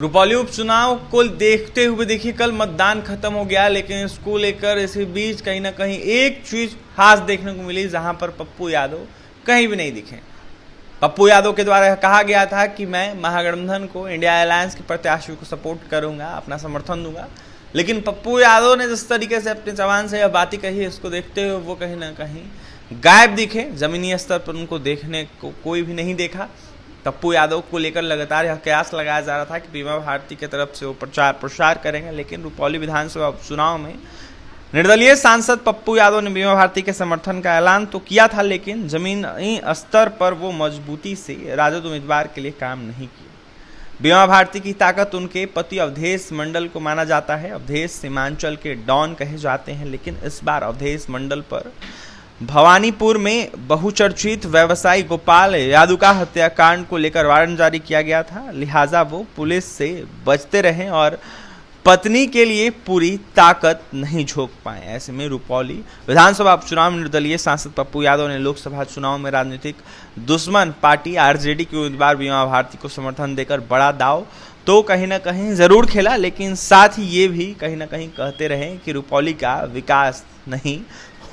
रुपौली उपचुनाव को देखते हुए देखिए कल मतदान खत्म हो गया, लेकिन इसको लेकर इसी बीच कहीं ना कहीं एक चीज खास देखने को मिली, जहां पर पप्पू यादव कहीं भी नहीं दिखे। पप्पू यादव के द्वारा कहा गया था कि मैं महागठबंधन को, इंडिया अलायंस के प्रत्याशी को सपोर्ट करूंगा, अपना समर्थन दूंगा, लेकिन पप्पू यादव ने जिस तरीके से अपने जबान से यह बातें कही, इसको देखते हुए वो कहीं ना कहीं गायब दिखे। जमीनी स्तर पर उनको देखने को कोई भी नहीं देखा। पप्पू यादव को लेकर लगातार यह कयास लगाया जा रहा था कि बीमा भारती की तरफ से वो प्रचार करेंगे, लेकिन रुपौली विधानसभा उपचुनाव में निर्दलीय सांसद पप्पू यादव ने बीमा भारती के समर्थन का ऐलान तो किया था, लेकिन जमीनी स्तर पर वो मजबूती से राजद उम्मीदवार के लिए काम नहीं किया। बीमा भारती की ताकत उनके पति अवधेश मंडल को माना जाता है। अवधेश सीमांचल के डॉन कहे जाते हैं, लेकिन इस बार अवधेश मंडल पर भवानीपुर में बहुचर्चित व्यवसायी गोपाल यादव का हत्याकांड को लेकर वारंट जारी किया गया था, लिहाजा वो पुलिस से बचते रहे और पत्नी के लिए पूरी ताकत नहीं झोंक पाए। ऐसे में रुपौली विधानसभा उपचुनाव में निर्दलीय सांसद पप्पू यादव ने लोकसभा चुनाव में राजनीतिक दुश्मन पार्टी आरजेडी के उम्मीदवार बीमा भारती को समर्थन देकर बड़ा दाव तो कहीं ना कहीं जरूर खेला, लेकिन साथ ही ये भी कहीं ना कहीं कहते रहे कि रुपौली का विकास नहीं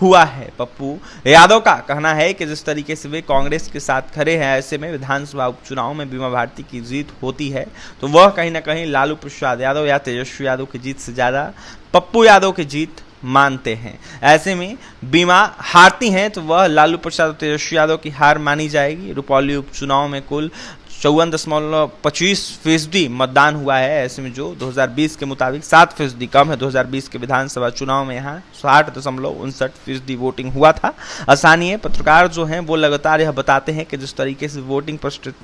हुआ है। पप्पू यादव का कहना है कि जिस तरीके से वे कांग्रेस के साथ खड़े हैं, ऐसे में विधानसभा उपचुनाव में बीमा भारती की जीत होती है तो वह कहीं ना कहीं लालू प्रसाद यादव या तेजस्वी यादव की जीत से ज्यादा पप्पू यादव की जीत मानते हैं। ऐसे में बीमा हारती हैं तो वह लालू प्रसाद और तेजस्वी यादव की हार मानी जाएगी। रुपौली उपचुनाव में कुल 54.25% मतदान हुआ है। ऐसे में जो 2020 के मुताबिक 7% कम है। 2020 के विधानसभा चुनाव में यहाँ 60.59% वोटिंग हुआ था। स्थानीय पत्रकार जो हैं वो लगातार यह बताते हैं कि जिस तरीके से वोटिंग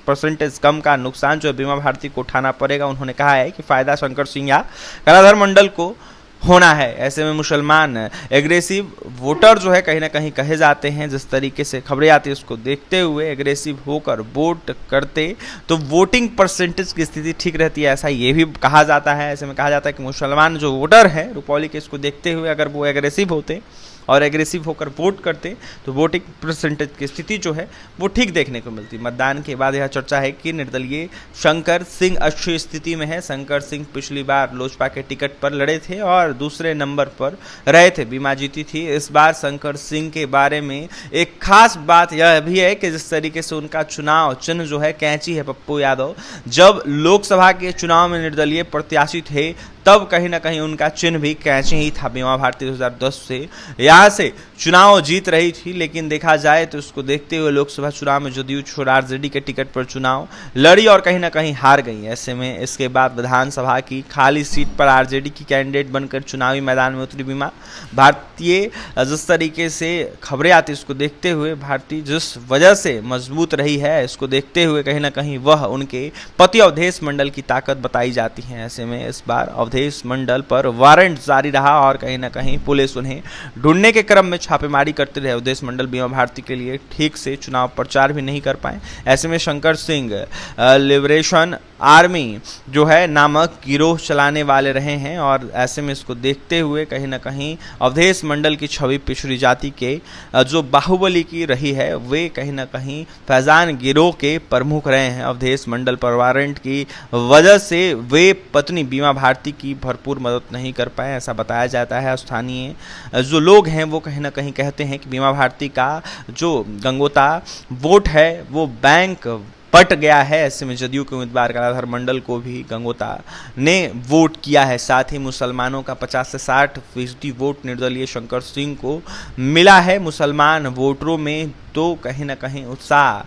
परसेंटेज कम का नुकसान जो है बीमा भारती को उठाना पड़ेगा। उन्होंने कहा है कि फायदा शंकर सिंह या कलाधर मंडल को होना है। ऐसे में मुसलमान एग्रेसिव वोटर जो है कहीं ना कहीं कहे जाते हैं। जिस तरीके से खबरें आती है उसको देखते हुए एग्रेसिव होकर वोट करते तो वोटिंग परसेंटेज की स्थिति ठीक रहती है, ऐसा ये भी कहा जाता है। ऐसे में कहा जाता है कि मुसलमान जो वोटर है रुपौली के, इसको देखते हुए अगर वो एग्रेसिव होते और एग्रेसिव होकर वोट करते तो वोटिंग परसेंटेज की स्थिति जो है वो ठीक देखने को मिलती। मतदान के बाद यह चर्चा है कि निर्दलीय शंकर सिंह अच्छी स्थिति में है। शंकर सिंह पिछली बार लोजपा के टिकट पर लड़े थे और दूसरे नंबर पर रहे थे, बीमा जीती थी। इस बार शंकर सिंह के बारे में एक खास बात यह भी है कि जिस तरीके से उनका चुनाव चिन्ह जो है कैंची है। पप्पू यादव जब लोकसभा के चुनाव में निर्दलीय प्रत्याशी थे तब कहीं ना कहीं उनका चिन्ह भी कैंची ही था। बीमा भारती 2010 से यहाँ से चुनाव जीत रही थी, लेकिन देखा जाए तो उसको देखते हुए लोकसभा चुनाव में जदयू छोड़ आरजेडी के टिकट पर चुनाव लड़ी और कहीं ना कहीं हार गई। ऐसे में इसके बाद विधानसभा की खाली सीट पर आरजेडी की कैंडिडेट बनकर चुनावी मैदान में उतरी बीमा भारतीय। जिस तरीके से खबरें आती उसको देखते हुए भारतीय जिस वजह से मजबूत रही है, इसको देखते हुए कहीं ना कहीं वह उनके पति अवधेश मंडल की ताकत बताई जाती है। ऐसे में इस बार अवधेश मंडल पर वारंट जारी रहा और कहीं ना कहीं पुलिस उन्हें ढूंढने के क्रम में छापेमारी करते रहे। अवधेश मंडल बीमा भारती के लिए ठीक से चुनाव प्रचार भी नहीं कर पाए। ऐसे में शंकर सिंह लिबरेशन आर्मी जो है नामक गिरोह चलाने वाले रहे हैं और ऐसे में इसको देखते हुए कहीं ना कहीं अवधेश मंडल की छवि पिछड़ी जाति के जो बाहुबली की रही है वे कहीं ना कहीं फैजान गिरोह के प्रमुख रहे हैं। अवधेश मंडल पर वारंट की वजह से वे पत्नी बीमा भारती की भरपूर मदद नहीं कर पाए, ऐसा बताया जाता है। स्थानीय जो लोग हैं वो कहीं ना कहीं कहते हैं कि बीमा भारती का जो गंगोता वोट है वो बैंक पट गया है। ऐसे में जदयू के उम्मीदवार कलाधर मंडल को भी गंगोता ने वोट किया है। साथ ही मुसलमानों का 50 से 60% वोट निर्दलीय शंकर सिंह को मिला है। मुसलमान वोटरों में तो कहीं ना कहीं उत्साह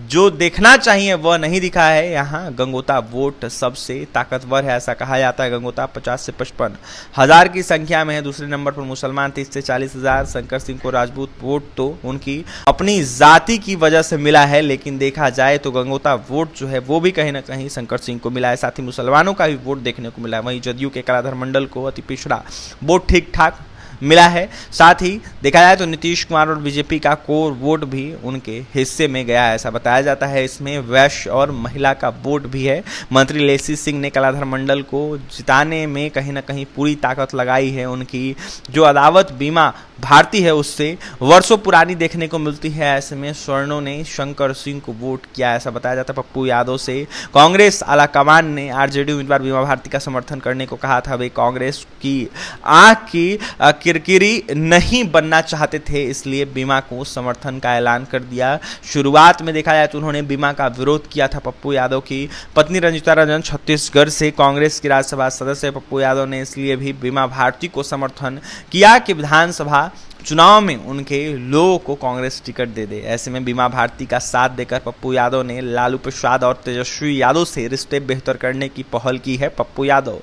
जो देखना चाहिए वह नहीं दिखा है। यहाँ गंगोता वोट सबसे ताकतवर है, ऐसा कहा जाता है। गंगोता 50 से 55 हजार की संख्या में है। दूसरे नंबर पर मुसलमान 30 से 40 हजार। शंकर सिंह को राजपूत वोट तो उनकी अपनी जाति की वजह से मिला है, लेकिन देखा जाए तो गंगोता वोट जो है वो भी कहीं ना कहीं शंकर सिंह को मिला है। साथ ही मुसलमानों का भी वोट देखने को मिला है। वहीं जदयू के कलाधर मंडल को अति पिछड़ा वोट ठीक ठाक मिला है। साथ ही देखा जाए तो नीतीश कुमार और बीजेपी का कोर वोट भी उनके हिस्से में गया है, ऐसा बताया जाता है। इसमें वैश्य और महिला का वोट भी है। मंत्री लेसी सिंह ने कलाधर मंडल को जिताने में कहीं ना कहीं पूरी ताकत लगाई है। उनकी जो अदावत बीमा भारती है उससे वर्षों पुरानी देखने को मिलती है। ऐसे में स्वर्णों ने शंकर सिंह को वोट किया, ऐसा बताया जाता है। पप्पू यादव से कांग्रेस आलाकमान ने आरजेडी उम्मीदवार बीमा भारती का समर्थन करने को कहा था। वे कांग्रेस की आंख की किरकिरी नहीं बनना चाहते थे, इसलिए बीमा को समर्थन का ऐलान कर दिया। शुरुआत में देखा जाए तो उन्होंने बीमा का विरोध किया था। पप्पू यादव की पत्नी रंजिता रंजन छत्तीसगढ़ से कांग्रेस की राज्यसभा सदस्य पप्पू यादव ने इसलिए भी बीमा भारती को समर्थन किया कि विधानसभा चुनाव में उनके लोगों को कांग्रेस टिकट दे दे। ऐसे में बीमा भारती का साथ देकर पप्पू यादव ने लालू प्रसाद और तेजस्वी यादव से रिश्ते बेहतर करने की पहल की है। पप्पू यादव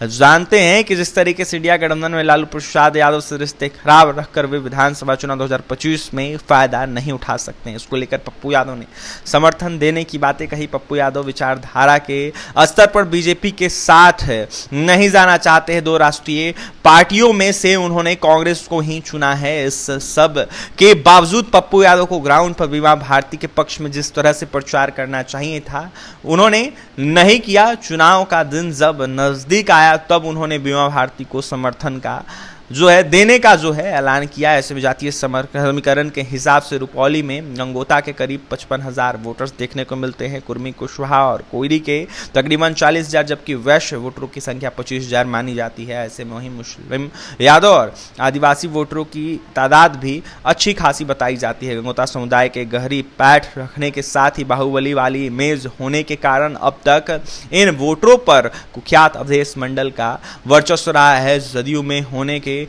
जानते हैं कि जिस तरीके से इंडिया गठबंधन में लालू प्रसाद यादव से रिश्ते खराब रखकर वे विधानसभा चुनाव 2025 में फायदा नहीं उठा सकते हैं। इसको लेकर पप्पू यादव ने समर्थन देने की बातें कही। पप्पू यादव विचारधारा के स्तर पर बीजेपी के साथ नहीं जाना चाहते हैं। दो राष्ट्रीय पार्टियों में से उन्होंने कांग्रेस को ही चुना है। इस सब के बावजूद पप्पू यादव को ग्राउंड पर बीमा भारती के पक्ष में जिस तरह से प्रचार करना चाहिए था उन्होंने नहीं किया। चुनाव का दिन जब नजदीक आया तब उन्होंने बीमा भारती को समर्थन का जो है देने का जो है ऐलान किया। ऐसे में जातीय समीकरण के हिसाब से रुपौली में गंगोता के करीब 55,000 वोटर्स देखने को मिलते हैं। कुर्मी कुशवाहा और कोयरी के तकरीबन 40,000, जबकि वैश्य वोटरों की संख्या 25,000 मानी जाती है। ऐसे में वहीं मुस्लिम यादव और आदिवासी वोटरों की तादाद भी अच्छी खासी बताई जाती है। गंगोता समुदाय के गहरी पैठ रखने के साथ ही बाहुबली वाली इमेज होने के कारण अब तक इन वोटरों पर कुख्यात अवधेश मंडल का वर्चस्व रहा है। जदयू में होने के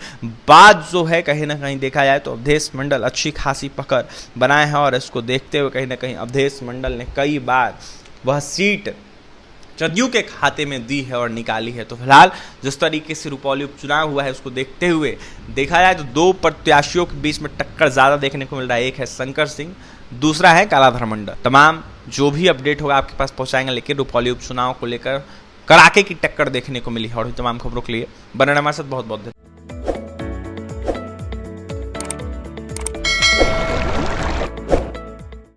बाद जो है कहीं ना कहीं देखा जाए तो अवधेश मंडल अच्छी खासी पकड़ बनाए हैं और इसको देखते हुए कहीं ना कहीं अवधेश मंडल ने कई बार वह सीट जदयू के खाते में दी है और निकाली है। तो फिलहाल जिस तरीके से रुपौली उपचुनाव हुआ है उसको देखते हुए देखा जाए तो दो प्रत्याशियों के बीच में टक्कर ज्यादा देखने को मिल रहा है। एक है शंकर सिंह, दूसरा है कलाधर मंडल। तमाम जो भी अपडेट होगा आपके पास पहुंचाएंगे, लेकिन रुपौली उपचुनाव को लेकर कड़ाके की टक्कर देखने को मिली है। और तमाम खबरों के लिए बने रहना हमारे साथ। बहुत बहुत